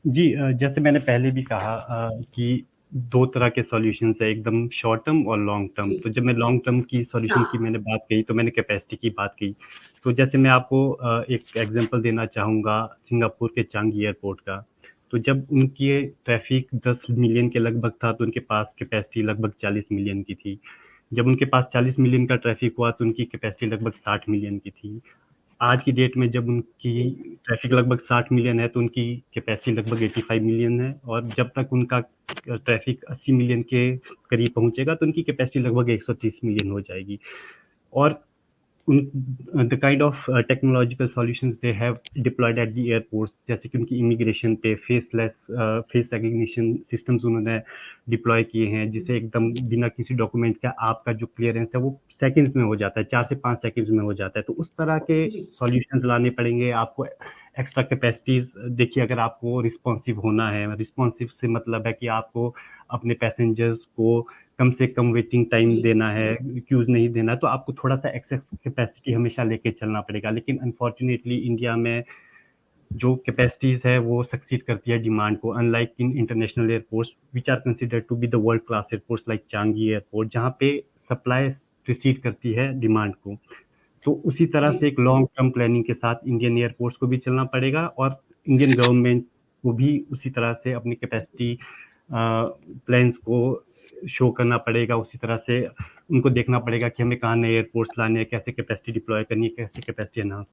जी जैसे मैंने पहले भी कहा कि 2 तरह के सॉल्यूशंस हैं, एकदम शॉर्ट टर्म और लॉन्ग टर्म। जी। तो जब मैं लॉन्ग टर्म की सॉल्यूशन की हाँ। मैंने बात कही, तो मैंने कैपेसिटी की बात की। तो जैसे मैं आपको एक एग्ज़ाम्पल देना चाहूँगा सिंगापुर के चांगी एयरपोर्ट का। तो जब उनकी ट्रैफ़िक 10 मिलियन के लगभग था, तो उनके पास कैपेसिटी लगभग 40 मिलियन की थी। जब उनके पास 40 मिलियन का ट्रैफ़िक हुआ, तो उनकी कैपेसिटी लगभग 60 मिलियन की थी। आज की डेट में जब उनकी जी। ट्रैफ़िक लगभग 60 मिलियन है, तो उनकी कैपेसिटी लगभग 85 मिलियन है और जब तक उनका ट्रैफ़िक 80 मिलियन के करीब पहुँचेगा, तो उनकी कैपेसिटी लगभग 130 मिलियन हो जाएगी। और the kind of technological solutions they have deployed at the airports, जैसे कि उनकी इमिग्रेशन पे फेसलेस फेस रिकग्निशन सिस्टम्स उन्होंने डिप्लॉय किए हैं, जिसे एकदम बिना किसी डॉक्यूमेंट का आपका जो क्लियरेंस है वो सेकंड्स में हो जाता है, 4 से 5 सेकंड्स में हो जाता है। तो उस तरह के जी। सॉल्यूशंस लाने पड़ेंगे आपको। एक्स्ट्रा कैपेसिटीज़ देखिए, अगर आपको रिस्पॉन्सिव होना है, रिस्पॉन्सिव से मतलब है कि आपको अपने पैसेंजर्स को कम से कम वेटिंग टाइम जी। देना है, क्यूज़ नहीं देना है, तो आपको थोड़ा-सा एक्सेस कैपेसिटी हमेशा लेके चलना पड़ेगा। लेकिन अनफॉर्च्यूनेटली इंडिया में जो कैपेसिटीज़ है वो सक्सीड करती है डिमांड को, unlike in international airports which are considered to be the world class airports like Changi airport, जहाँ पे सप्लाई प्रीसीड करती है डिमांड को। तो उसी तरह जी। से एक लॉन्ग टर्म प्लानिंग के साथ इंडियन एयरपोर्ट्स को भी चलना पड़ेगा और इंडियन गवर्नमेंट को भी उसी तरह से अपनी कैपेसिटी प्लान्स को शो करना पड़ेगा। उसी तरह से उनको देखना पड़ेगा कि हमें कहाँ नए एयरपोर्ट्स लाने हैं, कैसे कैपेसिटी डिप्लॉय करनी है, कैसे कैपेसिटी एनहांस